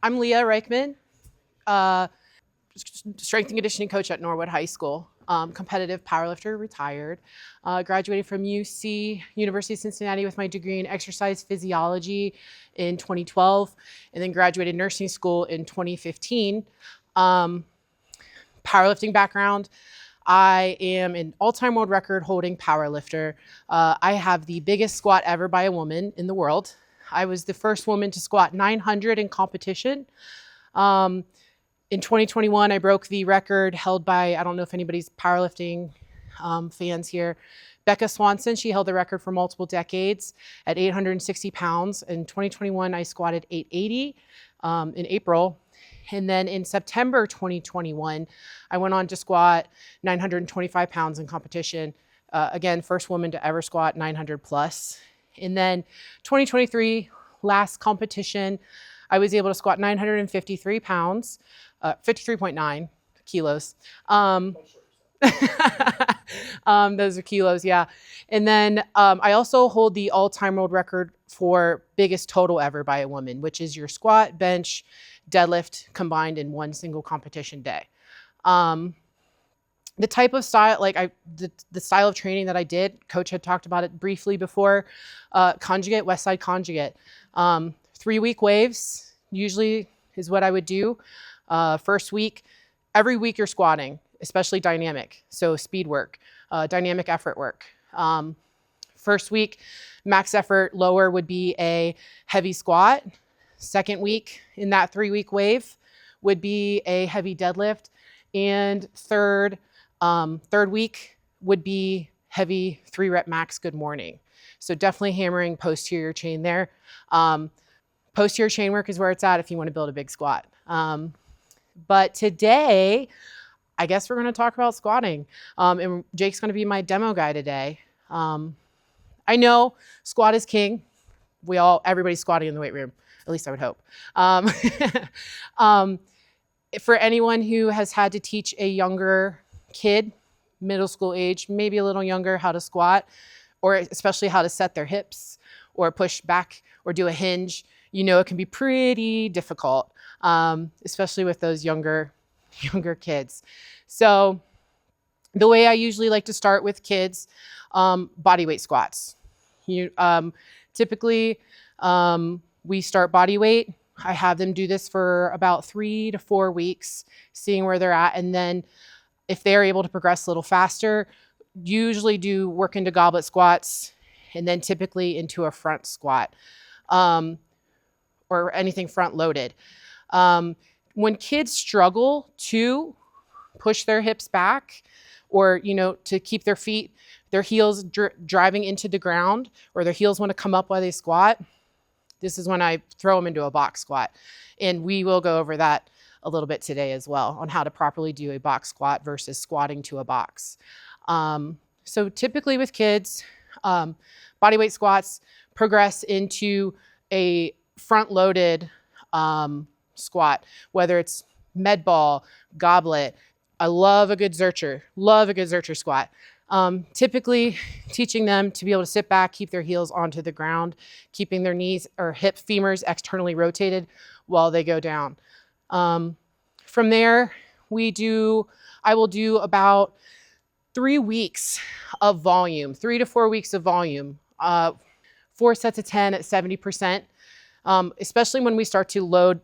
I'm Leah Reichman, uh, strength and conditioning coach at Norwood HS, competitive powerlifter, retired. Graduated from University of Cincinnati with my degree in exercise physiology in 2012, and then graduated nursing school in 2015. Powerlifting background. I am an all-time world record holding powerlifter. I have the biggest squat ever by a woman in the world. I was the first woman to squat 900 in competition. In 2021, I broke the record held by, I don't know if anybody's powerlifting fans here, Becca Swanson. She held the record for multiple decades at 860 pounds. In 2021, I squatted 880 in April. And then in September 2021, I went on to squat 925 pounds in competition. Again, first woman to ever squat 900 plus. And then 2023, last competition, I was able to squat 953 pounds, 53.9 kilos. Those are kilos, yeah. And then I also hold the all-time world record for biggest total ever by a woman, which is your squat, bench, deadlift combined in one single competition day. The type of style, the style of training that I did, Coach had talked about it briefly before, conjugate, West Side conjugate. 3-week waves usually is what I would do. First week, every week you're squatting, especially dynamic. So speed work, dynamic effort work. First week, max effort lower would be a heavy squat. Second week in that 3-week wave would be a heavy deadlift. And third week would be heavy 3-rep max good morning. So definitely hammering posterior chain there. Posterior chain work is where it's at if you want to build a big squat. But today, I guess we're going to talk about squatting. And Jake's going to be my demo guy today. I know squat is king. Everybody's squatting in the weight room. At least I would hope. For anyone who has had to teach a younger kid, middle school age, maybe a little younger, how to squat, or especially how to set their hips or push back or do a hinge, you know it can be pretty difficult, especially with those younger kids. So the way I usually like to start with kids, body weight squats. Typically, we start body weight. I have them do this for about 3 to 4 weeks, seeing where they're at. And then if they're able to progress a little faster, usually do work into goblet squats and then typically into a front squat or anything front loaded. When kids struggle to push their hips back or, to keep their heels driving into the ground, or their heels want to come up while they squat, this is when I throw them into a box squat. And we will go over that a little bit today as well on how to properly do a box squat versus squatting to a box. So typically with kids, body weight squats progress into a front loaded squat, whether it's med ball, goblet. I love a good Zercher squat. Typically teaching them to be able to sit back, keep their heels onto the ground, keeping their knees or femurs externally rotated while they go down. From there, I will do about 3 weeks of volume, 3 to 4 weeks of volume, 4 sets of 10 at 70%, especially when we start to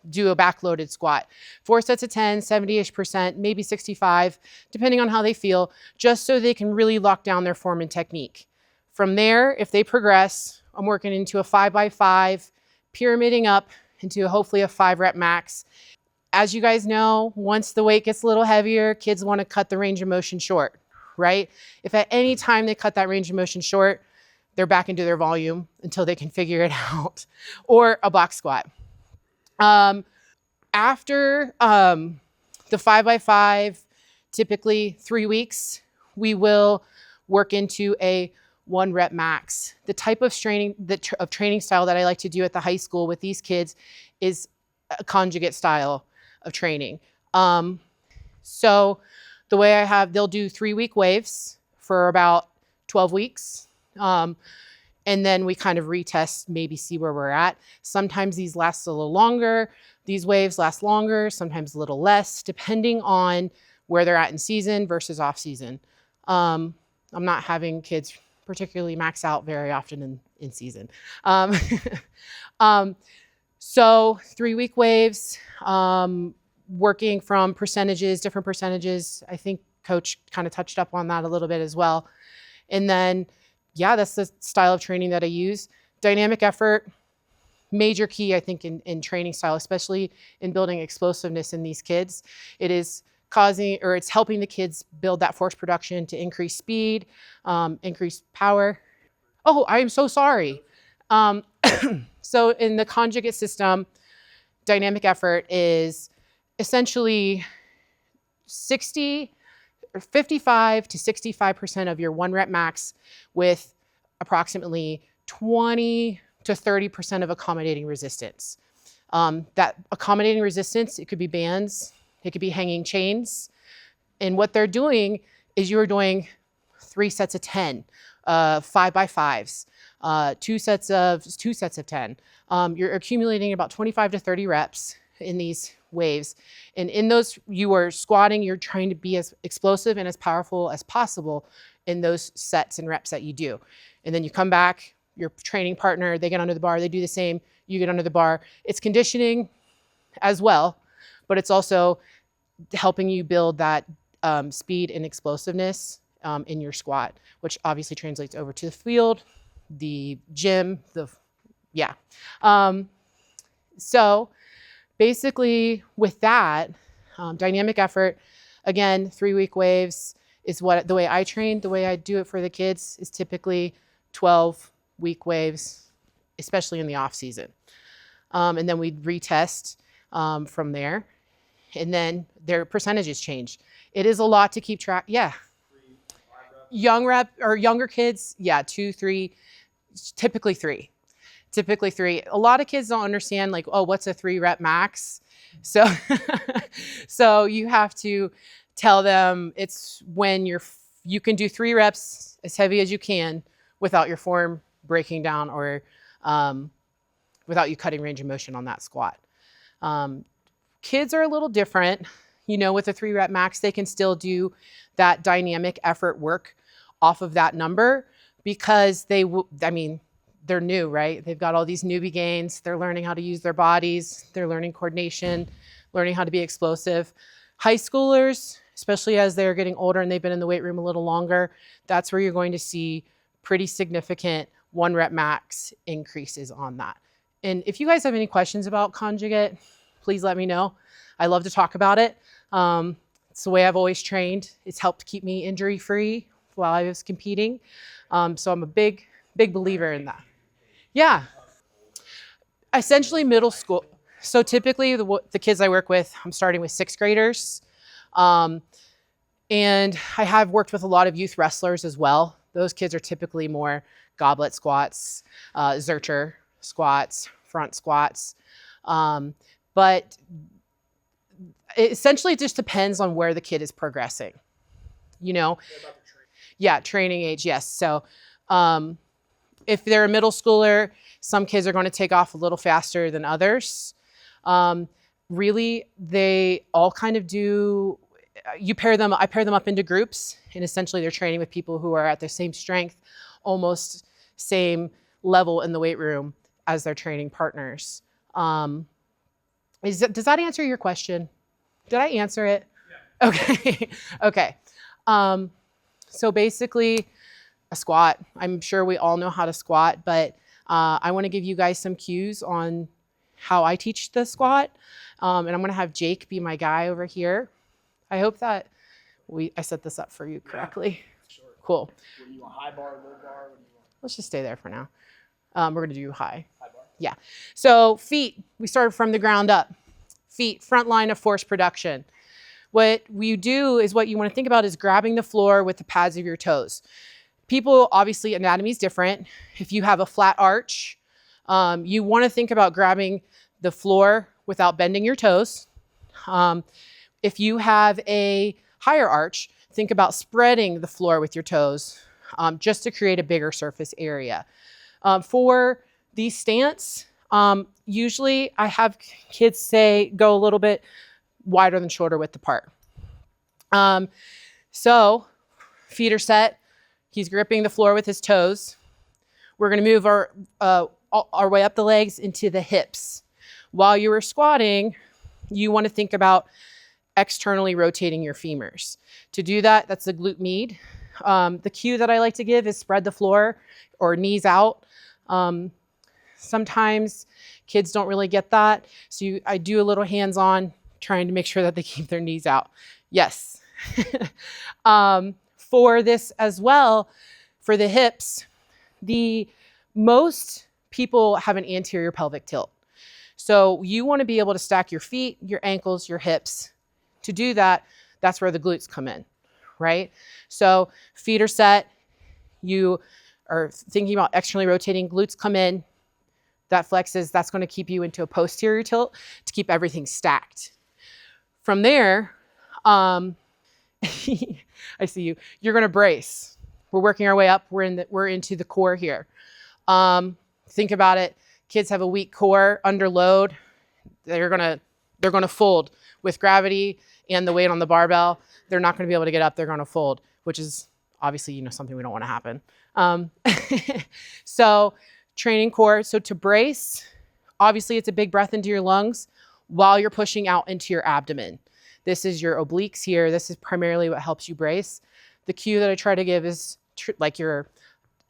do a back-loaded squat. 4 sets of 10, 70-ish%, maybe 65, depending on how they feel, just so they can really lock down their form and technique. From there, if they progress, I'm working into a 5x5, pyramiding up into hopefully a 5-rep max. As you guys know, once the weight gets a little heavier, kids want to cut the range of motion short, right? If at any time they cut that range of motion short, they're back into their volume until they can figure it out, or a box squat. After the 5x5, typically 3 weeks, we will work into a 1-rep max. The type of training style that I like to do at the high school with these kids is a conjugate style of training. So the way they'll do 3-week waves for about 12 weeks. And And then we kind of retest, maybe see where we're at. Sometimes these last a little longer. These waves last longer, sometimes a little less, depending on where they're at in season versus off season. I'm not having kids particularly max out very often in season. So 3-week waves, working from percentages, different percentages. I think Coach kind of touched up on that a little bit as well. And then, yeah, that's the style of training that I use. Dynamic effort, major key, I think, in training style, especially in building explosiveness in these kids. It is causing, or it's helping the kids build that force production to increase speed, increase power. Oh, I am so sorry. So in the conjugate system, dynamic effort is essentially 55 to 65% of your 1 rep max with approximately 20 to 30% of accommodating resistance. That accommodating resistance, it could be bands, it could be hanging chains. And what they're doing is you're doing 3 sets of 10, 5x5s, 2 sets of 10. You're accumulating about 25 to 30 reps in these waves. And in those, you are squatting, you're trying to be as explosive and as powerful as possible in those sets and reps that you do. And then you come back, your training partner, they get under the bar, they do the same, you get under the bar. It's conditioning as well, but it's also helping you build that speed and explosiveness in your squat, which obviously translates over to the field, the gym, yeah. So basically with that, dynamic effort, again, 3-week waves is the way I train. The way I do it for the kids is typically 12-week waves, especially in the off season. And then we retest from there, and then their percentages change. It is a lot to keep track. Yeah. Younger kids, yeah, 2, 3, typically 3. Typically 3. A lot of kids don't understand, like, oh, what's a 3-rep max? So, so you have to tell them it's when you can do 3 reps as heavy as you can without your form breaking down or without you cutting range of motion on that squat. Kids are a little different. With a 3-rep max, they can still do that dynamic effort work off of that number because they're new, right? They've got all these newbie gains. They're learning how to use their bodies. They're learning coordination, learning how to be explosive. High schoolers, especially as they're getting older and they've been in the weight room a little longer, that's where you're going to see pretty significant 1-rep max increases on that. And if you guys have any questions about conjugate, please let me know. I love to talk about it. It's the way I've always trained. It's helped keep me injury-free while I was competing. So I'm a big believer in that. Yeah. Essentially middle school. So typically the kids I work with, I'm starting with 6th graders. And I have worked with a lot of youth wrestlers as well. Those kids are typically more goblet squats, Zercher squats, front squats. But it essentially just depends on where the kid is progressing, Yeah, training age, yes. So if they're a middle schooler, some kids are going to take off a little faster than others. Really, they all kind of do, I pair them up into groups, and essentially they're training with people who are at the same strength, almost same level in the weight room as their training partners. Does that answer your question? Did I answer it? Yeah. Okay. Okay. So basically a squat. I'm sure we all know how to squat, but I want to give you guys some cues on how I teach the squat. And I'm going to have Jake be my guy over here. I hope that I set this up for you correctly. Yeah, sure. Cool. What do you want, high bar, low bar? What do you want? Let's just stay there for now. We're going to do high. High bar? Yeah. So feet, we started from the ground up. Feet, front line of force production. What we do is what you want to think about is grabbing the floor with the pads of your toes. People, obviously, anatomy is different. If you have a flat arch, you want to think about grabbing the floor without bending your toes. If you have a higher arch, think about spreading the floor with your toes just to create a bigger surface area. For the stance, usually I have kids go a little bit wider than shoulder width apart. So feet are set. He's gripping the floor with his toes. We're going to move our way up the legs into the hips. While you were squatting, you want to think about externally rotating your femurs. To do that, that's the glute med. The cue that I like to give is spread the floor or knees out. Sometimes kids don't really get that. So I do a little hands-on, trying to make sure that they keep their knees out. Yes. For this as well, for the hips, most people have an anterior pelvic tilt. So you want to be able to stack your feet, your ankles, your hips. To do that, that's where the glutes come in, right? So feet are set. You are thinking about externally rotating. Glutes come in. That flexes. That's going to keep you into a posterior tilt to keep everything stacked. From there, I see you. You're going to brace. We're working our way up. We're into the core here. Think about it. Kids have a weak core under load. They're gonna fold with gravity and the weight on the barbell. They're not going to be able to get up. They're going to fold, which is obviously something we don't want to happen. So training core. So to brace, obviously it's a big breath into your lungs while you're pushing out into your abdomen. This is your obliques here. This is primarily what helps you brace. The cue that I try to give is like you're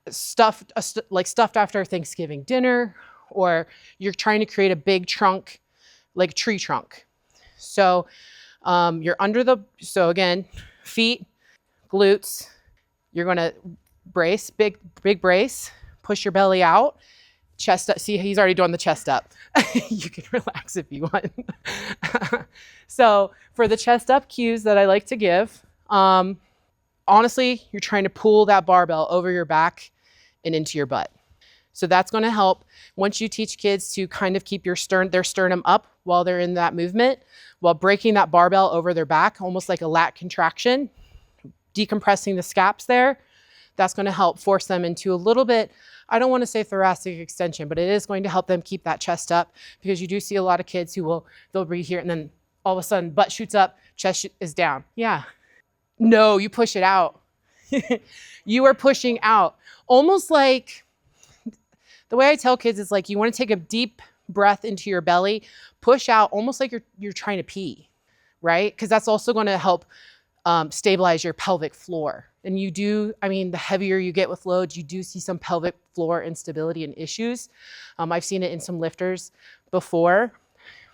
stuffed after Thanksgiving dinner, or you're trying to create a big trunk, like tree trunk. So you're so again, feet, glutes, you're gonna brace, big brace, push your belly out, chest up. See, he's already doing the chest up. You can relax if you want. So for the chest up cues that I like to give, honestly, you're trying to pull that barbell over your back and into your butt. So that's going to help once you teach kids to kind of keep their sternum up while they're in that movement, while breaking that barbell over their back, almost like a lat contraction, decompressing the scaps there. That's going to help force them into a little bit, I don't want to say thoracic extension, but it is going to help them keep that chest up, because you do see a lot of kids they'll breathe here and then all of a sudden butt shoots up, chest is down. Yeah. No, you push it out. You are pushing out. Almost like, the way I tell kids is like, you want to take a deep breath into your belly, push out almost like you're trying to pee, right? Because that's also going to help stabilize your pelvic floor. And the heavier you get with loads, you do see some pelvic floor instability and issues. I've seen it in some lifters before,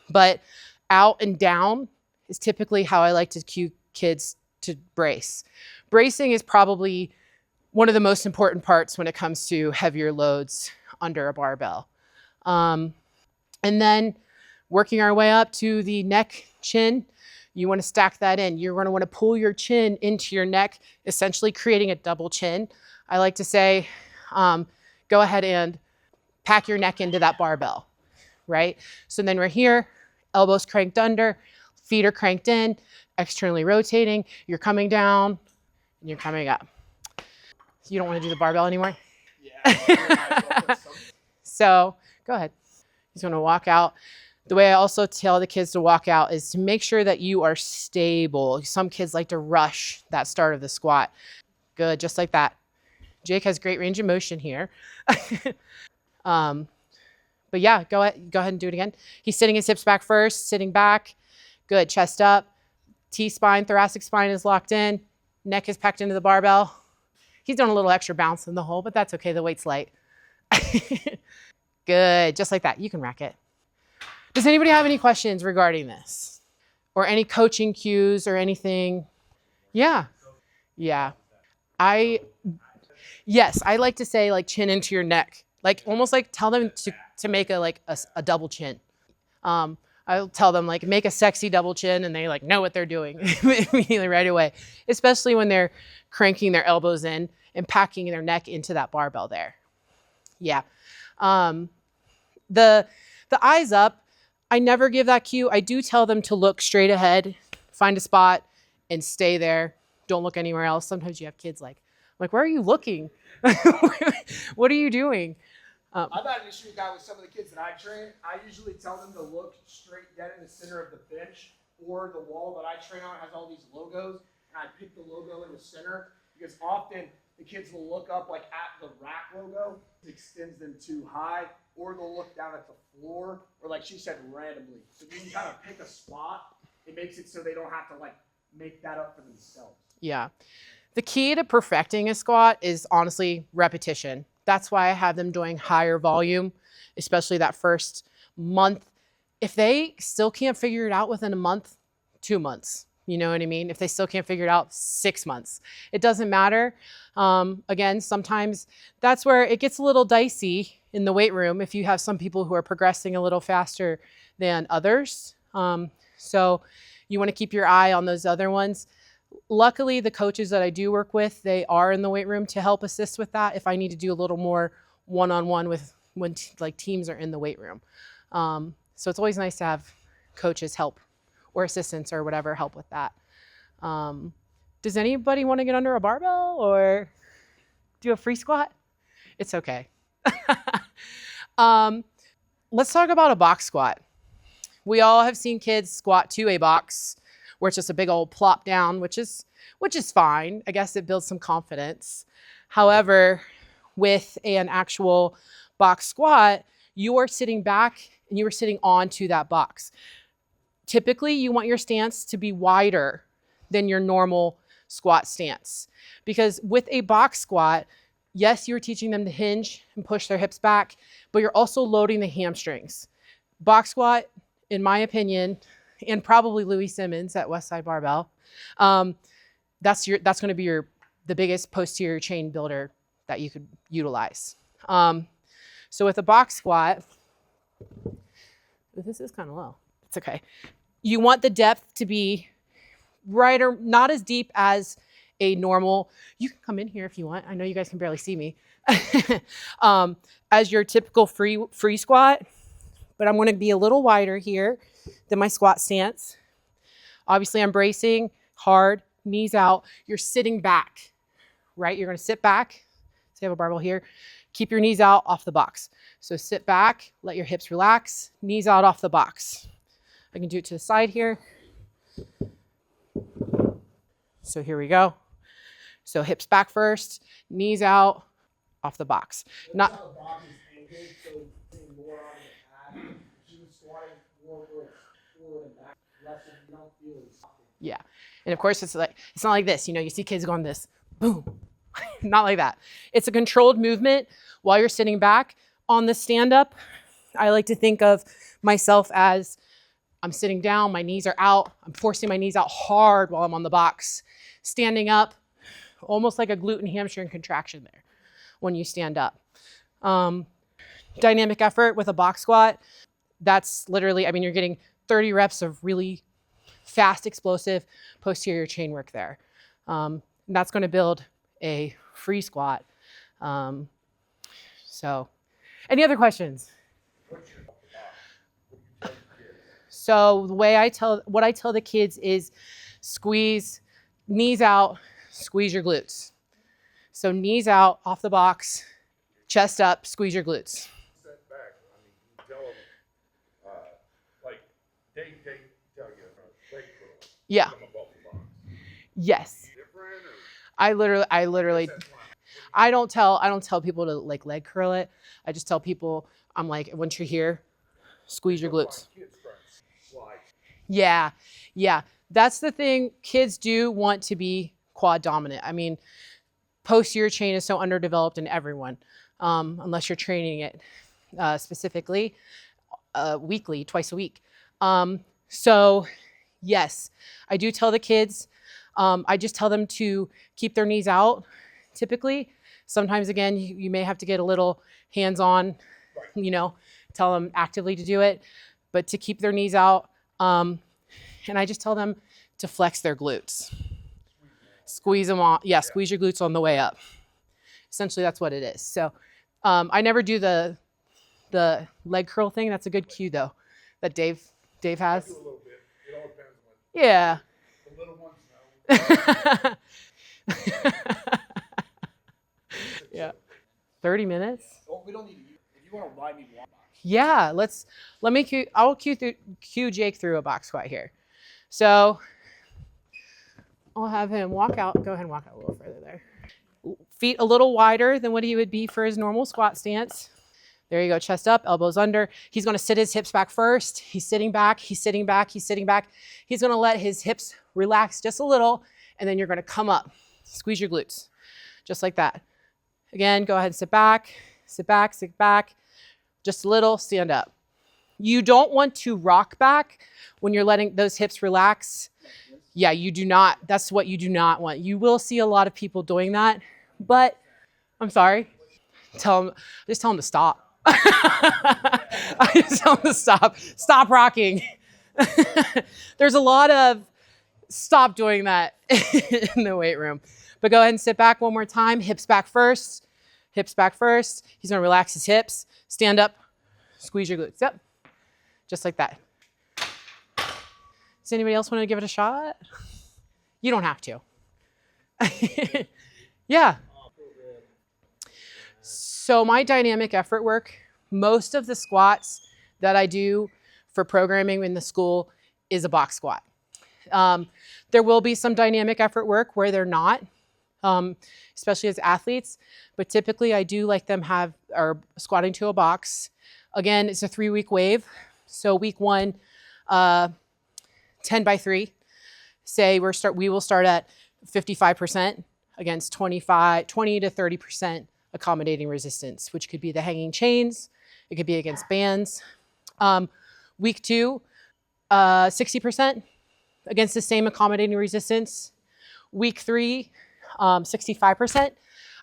but out and down is typically how I like to cue kids to brace. Bracing is probably one of the most important parts when it comes to heavier loads under a barbell. And then working our way up to the neck, chin, you want to stack that in. You're going to want to pull your chin into your neck, essentially creating a double chin. I like to say, go ahead and pack your neck into that barbell, right? So then we're here, elbows cranked under, feet are cranked in, externally rotating. You're coming down and you're coming up. You don't want to do the barbell anymore? Yeah. So go ahead. He's going to walk out. The way I also tell the kids to walk out is to make sure that you are stable. Some kids like to rush that start of the squat. Good, just like that. Jake has great range of motion here. But yeah, go ahead and do it again. He's sitting his hips back first, sitting back. Good, chest up. T-spine, thoracic spine is locked in. Neck is packed into the barbell. He's done a little extra bounce in the hole, but that's okay. The weight's light. Good, just like that. You can rack it. Does anybody have any questions regarding this? Or any coaching cues or anything? Yeah. Yeah. Yes, I like to say like chin into your neck. Like almost like tell them to make a double chin. I'll tell them like make a sexy double chin, and they like know what they're doing immediately right away. Especially when they're cranking their elbows in and packing their neck into that barbell there. Yeah. The eyes up, I never give that cue. I do tell them to look straight ahead, find a spot and stay there. Don't look anywhere else. Sometimes you have kids like, where are you looking? What are you doing? I've had an issue with that with some of the kids that I train. I usually tell them to look straight dead in the center of the bench, or the wall that I train on has all these logos, and I pick the logo in the center, because often the kids will look up like at the rack logo, it extends them too high, or they'll look down at the floor, or like she said, randomly. So when you kind of pick a spot, it makes it so they don't have to like make that up for themselves. Yeah. The key to perfecting a squat is honestly repetition. That's why I have them doing higher volume, especially that first month. If they still can't figure it out within a month, 2 months, you know what I mean? If they still can't figure it out, 6 months, it doesn't matter. Again, sometimes that's where it gets a little dicey in the weight room if you have some people who are progressing a little faster than others. So you want to keep your eye on those other ones. Luckily, the coaches that I do work with, they are in the weight room to help assist with that if I need to do a little more one-on-one with when teams are in the weight room. So it's always nice to have coaches help or assistants or whatever help with that. Does anybody want to get under a barbell or do a free squat? It's okay. Let's talk about a box squat. We all have seen kids squat to a box where it's just a big old plop down, which is fine. I guess it builds some confidence. However, with an actual box squat, you are sitting back and you are sitting onto that box. Typically, you want your stance to be wider than your normal squat stance, because with a box squat, yes, you're teaching them to hinge and push their hips back, but you're also loading the hamstrings. Box squat, in my opinion, and probably Louis Simmons at Westside Barbell, that's going to be the biggest posterior chain builder that you could utilize. So with a box squat, this is kind of low. It's okay. You want the depth to be right or not as deep as a normal. You can come in here if you want. I know you guys can barely see me. As your typical free squat, but I'm going to be a little wider here than my squat stance. Obviously, I'm bracing hard, knees out. You're sitting back, right? You're going to sit back. So you have a barbell here. Keep your knees out off the box. So sit back, let your hips relax, knees out off the box. I can do it to the side here. So here we go. So hips back first, knees out off the box. Not how the box is angled, so more on the pad. She was squatting more forward and back, less than you don't feel it. Yeah. And of course it's not like this. You know, you see kids going this, boom. Not like that. It's a controlled movement while you're sitting back. On the stand up, I like to think of myself as I'm sitting down, my knees are out. I'm forcing my knees out hard while I'm on the box. Standing up, almost like a glute and hamstring contraction there when you stand up. Dynamic effort with a box squat, that's literally, I mean, you're getting 30 reps of really fast, explosive posterior chain work there. And that's going to build a free squat. So, any other questions? So the way what I tell the kids is squeeze, knees out, squeeze your glutes. So knees out off the box, chest up, squeeze your glutes. Set back. I mean, you tell them, like they tell you leg curl. Yeah. Come above the box. Yes. Different or? I literally, I don't tell people to like leg curl it. I just tell people, I'm like, once you're here, squeeze your glutes. Yeah. That's the thing. Kids do want to be quad dominant. I mean, posterior chain is so underdeveloped in everyone, unless you're training it specifically weekly, twice a week. So yes, I do tell the kids, I just tell them to keep their knees out typically. Sometimes, again, you may have to get a little hands-on, you know, tell them actively to do it, but to keep their knees out. And I just tell them to flex their glutes. Squeeze them on. Yeah, squeeze your glutes on the way up. Essentially, that's what it is. So I never do the leg curl thing. That's a good cue, though, that Dave has. I do a little bit. It all depends when. Yeah. The little ones know. Yeah. 30 minutes? Oh, we don't need to. If you want to ride me one box. Yeah, I'll cue Jake through a box squat here. So I'll have him walk out. Go ahead and walk out a little further there. Feet a little wider than what he would be for his normal squat stance. There you go, chest up, elbows under. He's gonna sit his hips back first. He's sitting back, he's sitting back, he's sitting back. He's gonna let his hips relax just a little, and then you're gonna come up. Squeeze your glutes, just like that. Again, go ahead and sit back, sit back, sit back. Just a little, stand up. You don't want to rock back when you're letting those hips relax. Yeah, you do not, that's what you do not want. You will see a lot of people doing that, but I'm sorry. Just tell them to stop. I just tell them to stop. Stop rocking. There's a lot of stop doing that in the weight room. But go ahead and sit back one more time. Hips back first. Hips back first. He's gonna relax his hips. Stand up. Squeeze your glutes. Yep. Just like that. Does anybody else want to give it a shot? You don't have to. Yeah. So my dynamic effort work, most of the squats that I do for programming in the school is a box squat. There will be some dynamic effort work where they're not, especially as athletes, but typically I do like them are squatting to a box. Again, it's a 3-week wave. So week 1, 10 by 3. Say we will start at 55% against 20 to 30% accommodating resistance, which could be the hanging chains. It could be against bands. Week 2, 60% against the same accommodating resistance. Week 3, 65%.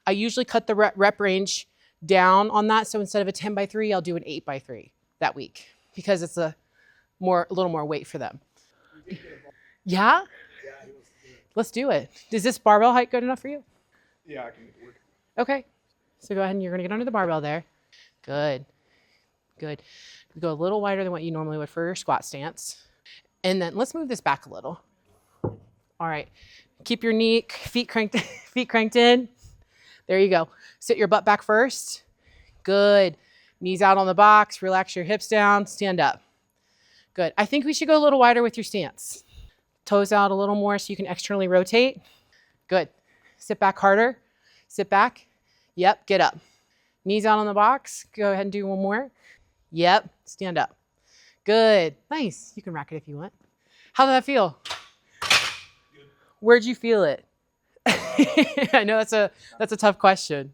I usually cut the rep range down on that. So instead of a 10 by 3, I'll do an 8 by 3 that week because it's a little more weight for them. Yeah? Let's do it. Is this barbell height good enough for you? Yeah, I can make it work. Okay. So go ahead and you're gonna get under the barbell there. Good. Good. Go a little wider than what you normally would for your squat stance. And then let's move this back a little. All right. Keep your feet cranked in. There you go. Sit your butt back first. Good. Knees out on the box. Relax your hips down. Stand up. Good. I think we should go a little wider with your stance. Toes out a little more so you can externally rotate. Good. Sit back harder. Sit back. Yep. Get up. Knees out on the box. Go ahead and do one more. Yep. Stand up. Good. Nice. You can rack it if you want. How did that feel? Good. Where'd you feel it? I know that's a tough question.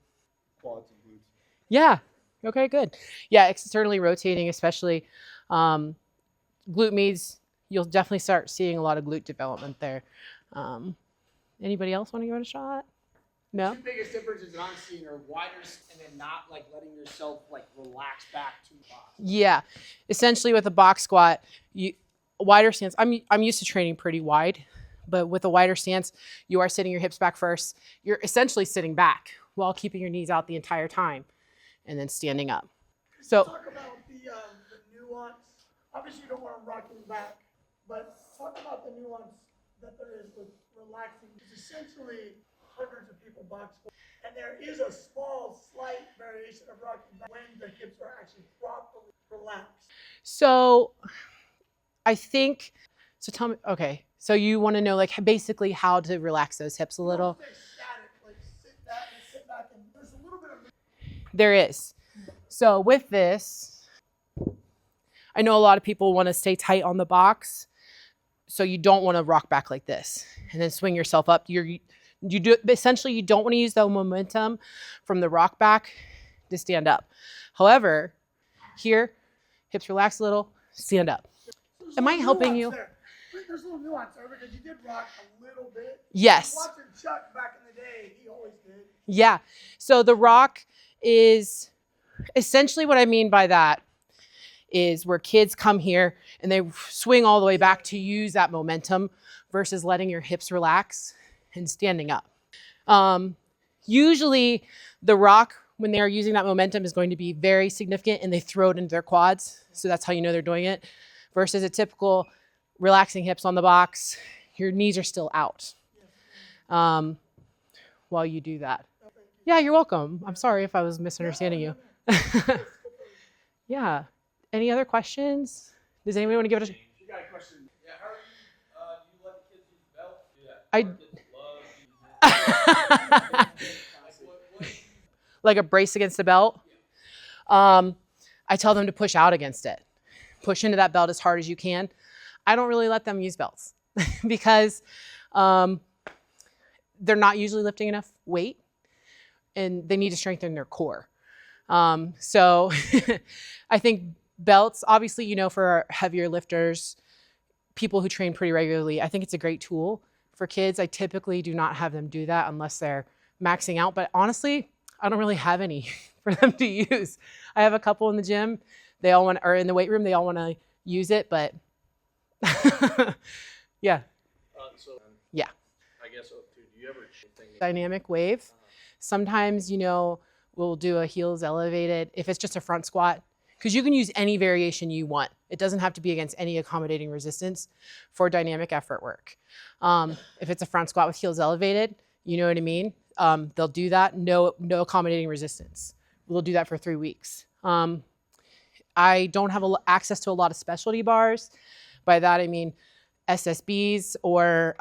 Quads and glutes. Yeah. Okay, good. Yeah, externally rotating, especially glute meets, you'll definitely start seeing a lot of glute development there. Anybody else want to give it a shot? No? The two biggest differences that I'm seeing are wider and then not like letting yourself like relax back to the box. Yeah. Essentially with a box squat, a wider stance. I'm used to training pretty wide, but with a wider stance, you are sitting your hips back first. You're essentially sitting back while keeping your knees out the entire time and then standing up. So talk about the nuance. Obviously, you don't want to rock them back, but talk about the nuance that there is with relaxing. It's essentially hundreds of people box squat, and there is a small, slight variation of rocking back when the hips are actually properly relaxed. So I think, so tell me, okay, so you want to know like basically how to relax those hips a little? Don't stay static, like sit back, and there's a little bit of. There is. So with this, I know a lot of people want to stay tight on the box. So you don't want to rock back like this and then swing yourself up. Essentially you don't want to use the momentum from the rock back to stand up. However, here, hips relax a little, stand up. Am I helping you? There's a little nuance there because you did rock a little bit. Yes. Watching Chuck back in the day, he always did. Yeah. So the rock is essentially what I mean by that is where kids come here and they swing all the way back to use that momentum versus letting your hips relax and standing up. Usually the rock, when they are using that momentum, is going to be very significant and they throw it into their quads. So that's how you know they're doing it. Versus a typical relaxing hips on the box, your knees are still out while you do that. Yeah, you're welcome. I'm sorry if I was misunderstanding you. Yeah. Any other questions? Does anybody want to give it a You got a question? Yeah, how are you, do you let the kids use the belt? Yeah. I like a brace against the belt. I tell them to push out against it. Push into that belt as hard as you can. I don't really let them use belts because they're not usually lifting enough weight and they need to strengthen their core. So I think belts, obviously, you know, for our heavier lifters, people who train pretty regularly, I think it's a great tool. For kids, I typically do not have them do that unless they're maxing out. But honestly, I don't really have any for them to use. I have a couple in the gym. They all want, or in the weight room, they all want to use it, but yeah. Yeah. I guess, do you ever think Dynamic wave. Sometimes, you know, we'll do a heels elevated if it's just a front squat, because you can use any variation you want. It doesn't have to be against any accommodating resistance for dynamic effort work. If it's a front squat with heels elevated, you know what I mean? They'll do that, no accommodating resistance. We'll do that for 3 weeks. I don't have access to a lot of specialty bars. By that, I mean SSBs or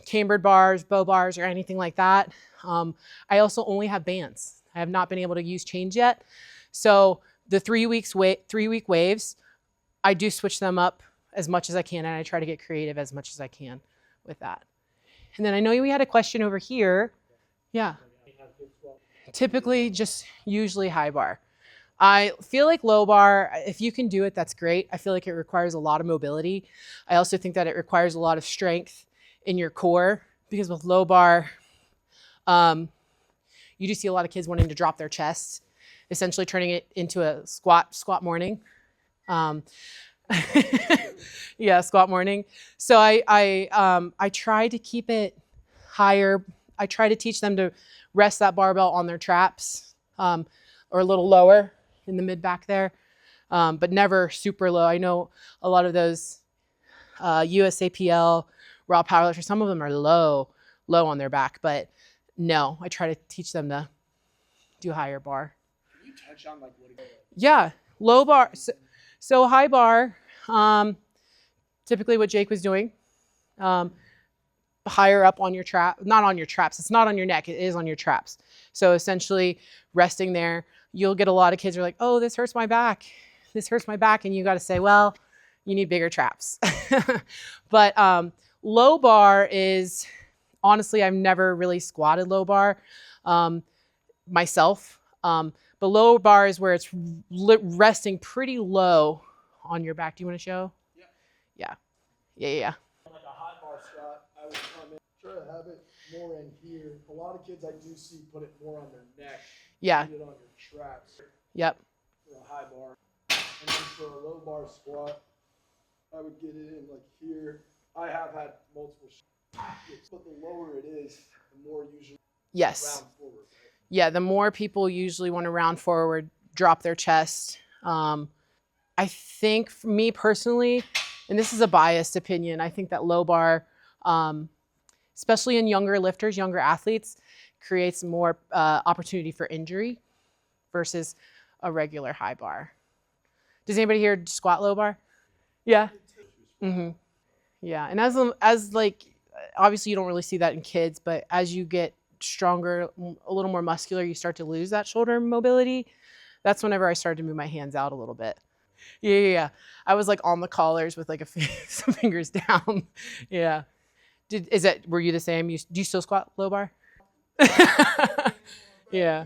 cambered bars, bow bars, or anything like that. I also only have bands. I have not been able to use chains yet. So the 3 week waves, I do switch them up as much as I can, and I try to get creative as much as I can with that. And then I know we had a question over here. Yeah. Typically, just usually high bar. I feel like low bar, if you can do it, that's great. I feel like it requires a lot of mobility. I also think that it requires a lot of strength in your core, because with low bar, you do see a lot of kids wanting to drop their chest, essentially turning it into a squat morning. Yeah, squat morning. So I try to keep it higher. I try to teach them to rest that barbell on their traps, or a little lower in the mid back there, but never super low. I know a lot of those USAPL raw powerlifters, some of them are low on their back, but no, I try to teach them to do higher bar. Can you touch on like what? Yeah, low bar. So high bar, typically what Jake was doing, higher up on your trap, not on your traps. It's not on your neck. It is on your traps. So essentially resting there, you'll get a lot of kids who are like, oh, this hurts my back. This hurts my back. And you got to say, well, you need bigger traps. But low bar is, honestly, I've never really squatted low bar myself. But low bar is where it's resting pretty low on your back. Do you want to show? Yeah. Yeah. Like a high bar squat, I would come in, try to have it more in here. A lot of kids I do see put it more on their neck. Yeah. Put it on your traps. Yep. For a high bar. And then for a low bar squat, I would get it in like here. I have had multiple shots, but the lower it is, the more usually Yes. round forward. Right? Yeah, the more people usually want to round forward, drop their chest. I think for me personally, and this is a biased opinion, I think that low bar, especially in younger lifters, younger athletes, creates more opportunity for injury versus a regular high bar. Does anybody here squat low bar? Yeah. Mm-hmm. Yeah, and as like, obviously you don't really see that in kids, but as you get stronger, a little more muscular, you start to lose that shoulder mobility. That's whenever I started to move my hands out a little bit. Yeah. I was like on the collars with like some fingers down. Yeah. Were you the same? Do you still squat low bar? Yeah.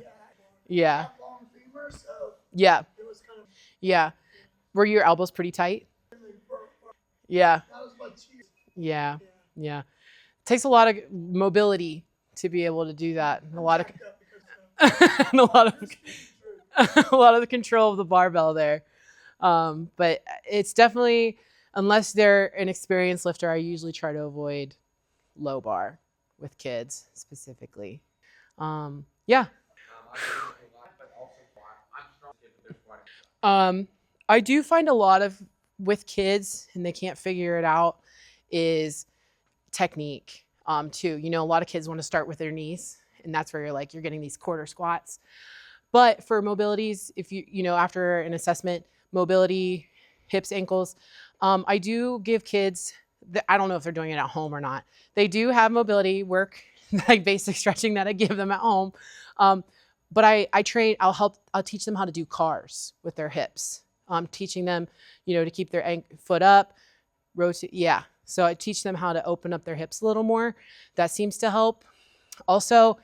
Yeah. Long femur, so Yeah. it was kind of Yeah. Were your elbows pretty tight? Yeah. not as much here. Yeah. Yeah. It takes a lot of mobility to be able to do that. And a lot of and a lot of the control of the barbell there. But it's definitely, unless they're an experienced lifter, I usually try to avoid low bar with kids specifically. Yeah. I do find a lot of with kids and they can't figure it out is technique too. You know, a lot of kids want to start with their knees, and that's where you're getting these quarter squats. But for mobilities, if you know, after an assessment, mobility, hips, ankles, I do give kids, I don't know if they're doing it at home or not. They do have mobility work, like basic stretching that I give them at home. But I train, I'll teach them how to do cars with their hips. Teaching them, you know, to keep their foot up, rotate. Yeah. So I teach them how to open up their hips a little more. That seems to help. Also,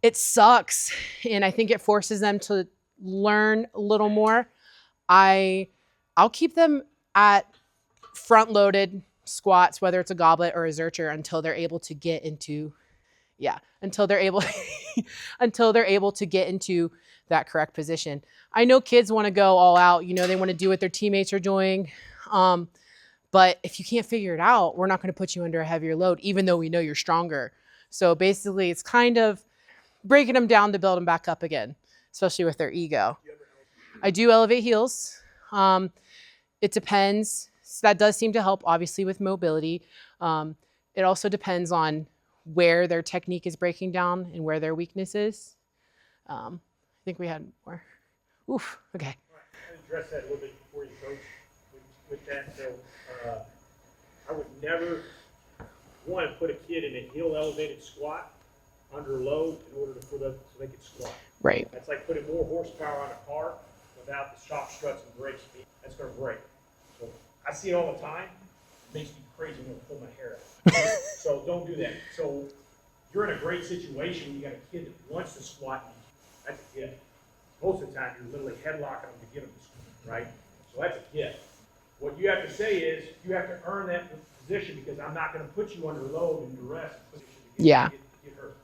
it sucks. And I think it forces them to learn a little more. I'll keep them at front loaded squats, whether it's a goblet or a zercher, until they're able to get into, until they're able, until they're able to get into that correct position. I know kids want to go all out, you know, they want to do what their teammates are doing. But if you can't figure it out, we're not going to put you under a heavier load, even though we know you're stronger. So basically it's kind of breaking them down to build them back up again, especially with their ego. I do elevate heels. It depends. So that does seem to help, obviously, with mobility. It also depends on where their technique is breaking down and where their weakness is. I think we had more. Oof, okay. I'll address that a little bit before you coach with that. So I would never want to put a kid in a heel elevated squat under load in order to put up so they can squat. Right. That's like putting more horsepower on a car without the shock struts and brake speed. That's going to break. So I see it all the time. It makes me crazy when I pull my hair out. So don't do that. So you're in a great situation. You got a kid that wants to squat. That's a gift. Most of the time, you're literally headlocking them to get them to squat, right? So that's a gift. What you have to say is you have to earn that position because I'm not going to put you under load and duress and position to get hurt.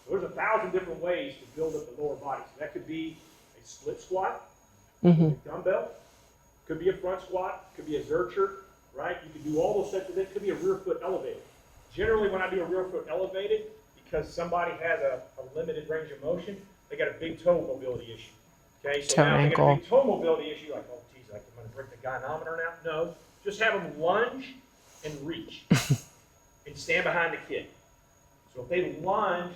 So there's 1,000 different ways to build up the lower body. So that could be a split squat, a dumbbell, could be a front squat, could be a zercher, right? You can do all those sets of it. Could be a rear foot elevated. Generally, when I do a rear foot elevated, because somebody has a limited range of motion, they got a big toe mobility issue. Okay, so now they got a big toe mobility issue, like, oh, geez, like I'm going to break the gynometer now. No, just have them lunge and reach and stand behind the kid. So if they lunge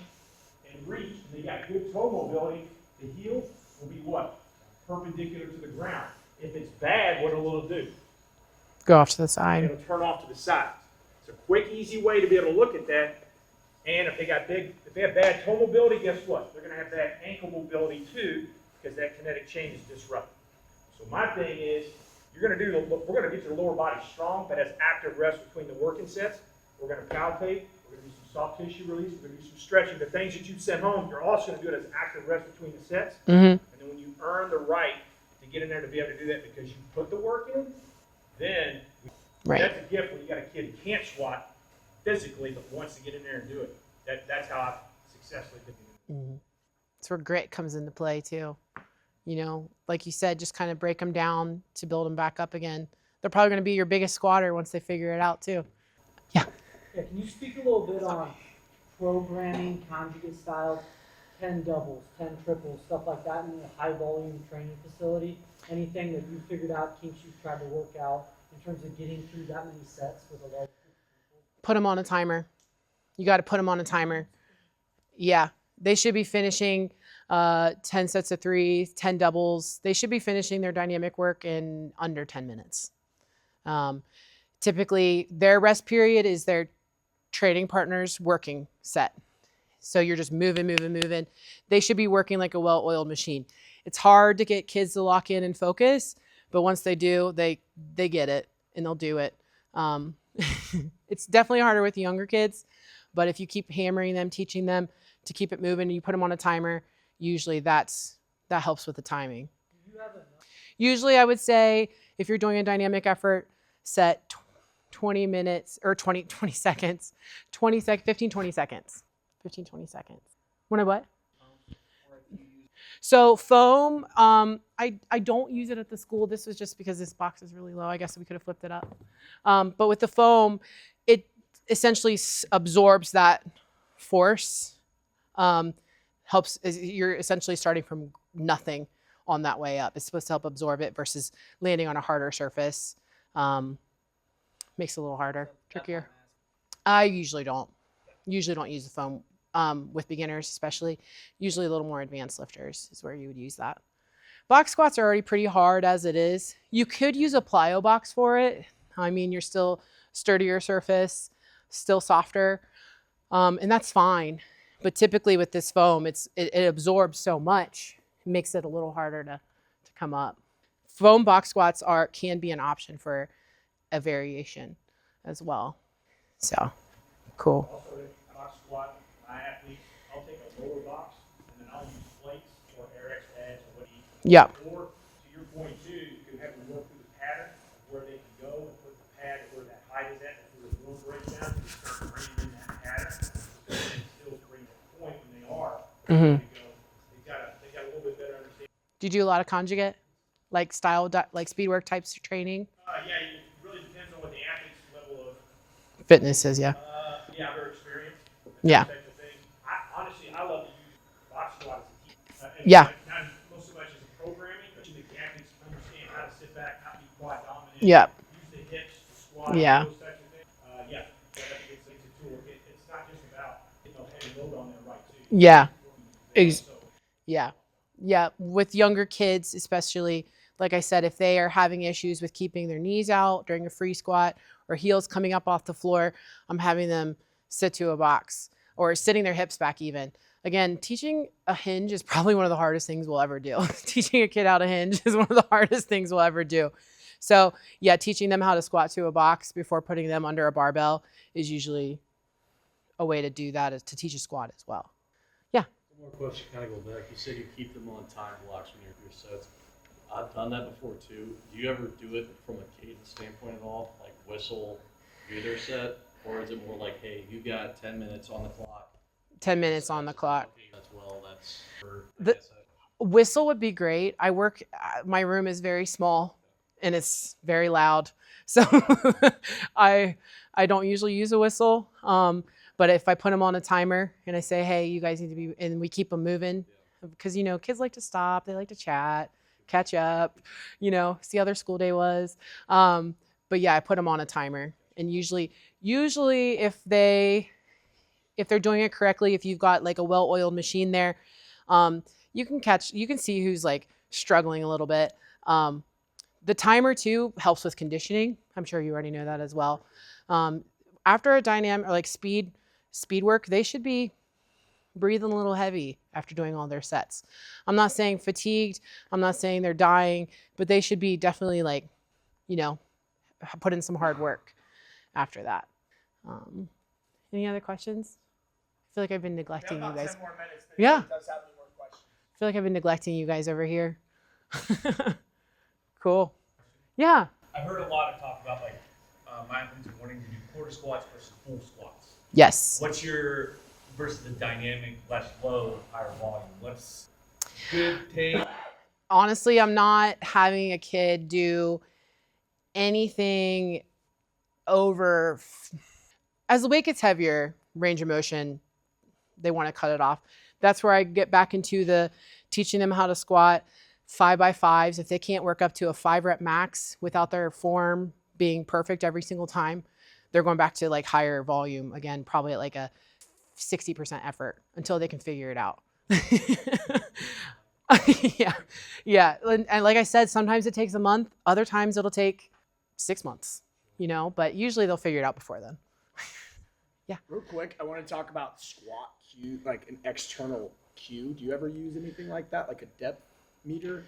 and reach and they got good toe mobility, the heel will be what? Perpendicular to the ground. If it's bad, what will it do? Go off to the side. It'll turn off to the side. It's a quick, easy way to be able to look at that. And if they have bad toe mobility, guess what? They're going to have bad ankle mobility too, because that kinetic chain is disrupted. So my thing is, we're going to get your lower body strong, but as active rest between the working sets. We're going to palpate. We're going to do some soft tissue release. We're going to do some stretching. The things that you sent home, you're also going to do it as active rest between the sets. And then when you earn the right to get in there to be able to do that because you put the work in, then that's a gift when you got a kid who can't squat physically but wants to get in there and do it. That's how I've successfully been doing it. That's where grit comes into play too. You know, like you said, just kind of break them down to build them back up again. They're probably going to be your biggest squatter once they figure it out too. Yeah. Yeah, can you speak a little bit on programming conjugate style, 10 doubles, 10 triples, stuff like that in a high volume training facility? Anything that you figured out, kinks you've tried to work out in terms of getting through that many sets with a large group of people? Put them on a timer. You got to put them on a timer. Yeah. They should be finishing 10 sets of 3, 10 doubles. They should be finishing their dynamic work in under 10 minutes. Typically, their rest period is their training partner's working set. So you're just moving. They should be working like a well-oiled machine. It's hard to get kids to lock in and focus, but once they do, they get it and they'll do it. It's definitely harder with younger kids, but if you keep hammering them, teaching them to keep it moving, and you put them on a timer, usually that helps with the timing. Usually I would say if you're doing a dynamic effort, set 20 minutes or 20 seconds, 15, 20 seconds. 15, 20 seconds. When I what? So foam, I don't use it at the school. This was just because this box is really low. I guess we could have flipped it up. But with the foam, it essentially absorbs that force. Helps, you're essentially starting from nothing on that way up. It's supposed to help absorb it versus landing on a harder surface. Makes it a little harder, trickier. I usually don't use the foam with beginners especially. Usually a little more advanced lifters is where you would use that. Box squats are already pretty hard as it is. You could use a plyo box for it. I mean, you're still sturdier surface, still softer, and that's fine. But typically with this foam, it absorbs so much, it makes it a little harder to come up. Foam box squats can be an option for a variation as well. So, cool. Also, a box squat, my athletes, I'll take a lower box and then I'll use plates or RX pads or what Yeah. Or to your point too, you can have them work through the pattern of where they can go and put the pad where that height is at. If the room breaks down, you start bringing in that pattern. So they still bring the point when they are. Mm-hmm. They got a little bit better understanding. Do you do a lot of conjugate, like like speed work types of training? Yeah, it really depends on what the athlete's level of Fitness is, yeah. their experience. Yeah. Type of thing. Honestly, I love to use box squat as a team. Yeah. Not most so much as a programming, but you make the athletes understand how to sit back, how to be quad dominant. Yeah. Use the hips, to squat, Yeah. those types of things. Yeah, that's a good thing to tool. It's not just about heavy load on there, right? Too. Yeah. So, Yeah. Yeah. With younger kids, especially, like I said, if they are having issues with keeping their knees out during a free squat or heels coming up off the floor, I'm having them sit to a box or sitting their hips back even. Again, teaching a hinge is probably one of the hardest things we'll ever do. Teaching a kid how to hinge is one of the hardest things we'll ever do. So yeah, teaching them how to squat to a box before putting them under a barbell is usually a way to do that, is to teach a squat as well. Yeah. One more question, kind of go back. You said you keep them on time blocks when you're your sets. I've done that before too. Do you ever do it from a cadence standpoint at all? Like whistle, breather set? Or is it more like, hey, you got 10 minutes on the clock? 10 minutes on the clock. Okay, that's well, that's for, The- Whistle would be great. My room is very small and it's very loud. So I don't usually use a whistle. But if I put them on a timer and I say, hey, you guys need to be, and we keep them moving, because, kids like to stop, they like to chat, catch up, see how their school day was. But yeah, I put them on a timer, and usually if they're doing it correctly, if you've got like a well-oiled machine there, you can see who's like struggling a little bit. The timer too helps with conditioning. I'm sure you already know that as well. After a dynamic or like speed work, they should be breathing a little heavy after doing all their sets. I'm not saying fatigued. I'm not saying they're dying, but they should be definitely like, put in some hard work after that. Any other questions? I feel like I've been neglecting you guys. 10 more minutes. Yeah. Does have any more questions? I feel like I've been neglecting you guys over here. Cool. Yeah. I've heard a lot of talk about my athletes are wanting to do quarter squats versus full squats. Yes. What's your versus the dynamic less load, higher volume? What's good take? Honestly, I'm not having a kid do anything over. As the weight gets heavier, range of motion, they want to cut it off. That's where I get back into the teaching them how to squat 5x5s. If they can't work up to a 5-rep max without their form being perfect every single time, they're going back to like higher volume again, probably at like a 60% effort until they can figure it out. Yeah. And like I said, sometimes it takes a month. Other times it'll take 6 months, but usually they'll figure it out before then. Real quick, I want to talk about squat cue, like an external cue. Do you ever use anything like that, like a depth meter?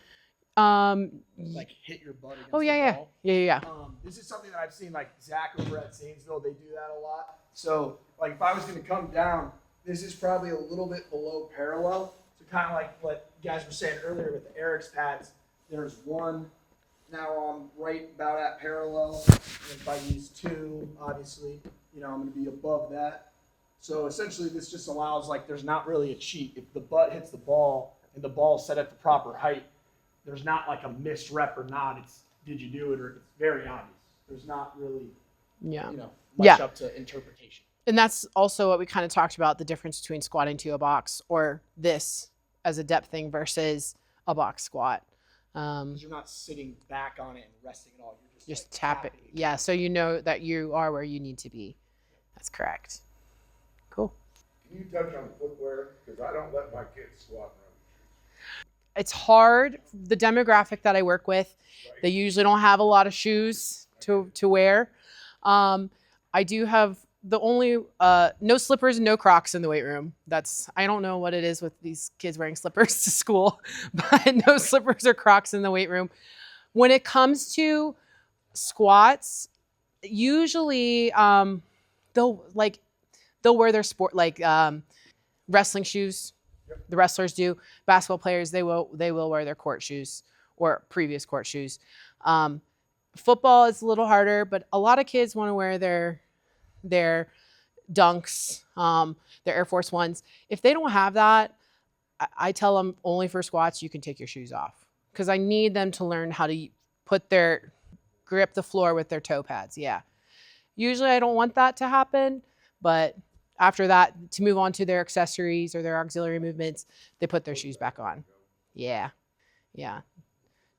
Like hit your butt against the ball? Yeah. This is something that I've seen like Zach over at Zanesville. They do that a lot. So like if I was going to come down, this is probably a little bit below parallel. So kind of like what you guys were saying earlier with the Eric's pads. There's one. Now I'm right about at parallel. And if I use 2, obviously, I'm going to be above that. So essentially this just allows, like, there's not really a cheat. If the butt hits the ball and the ball's set at the proper height, there's not like a missed rep or not. It's did you do it, or it's very obvious. There's not really, much up to interpretation. And that's also what we kind of talked about, the difference between squatting to a box or this as a depth thing versus a box squat. Because you're not sitting back on it and resting at all. You're just like tap it. Yeah, so you know that you are where you need to be. That's correct. Cool. Can Can you touch on footwear? Because I don't let my kids squat and run. It's hard. The demographic that I work with, they usually don't have a lot of shoes to wear. I do have the only no slippers and no Crocs in the weight room. I don't know what it is with these kids wearing slippers to school, but no slippers or Crocs in the weight room. When it comes to squats, usually they'll wear their sport wrestling shoes. The wrestlers do. Basketball players, they will wear their court shoes or previous court shoes. Football is a little harder, but a lot of kids want to wear their Dunks, their Air Force Ones. If they don't have that, I tell them only for squats you can take your shoes off, because I need them to learn how to grip the floor with their toe pads. Yeah. Usually I don't want that to happen, but after that, to move on to their accessories or their auxiliary movements, they put their shoes back on. Yeah. Yeah.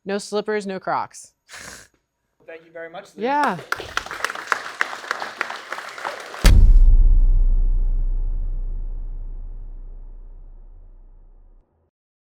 No slippers, no Crocs. Thank you very much, Leah. Yeah.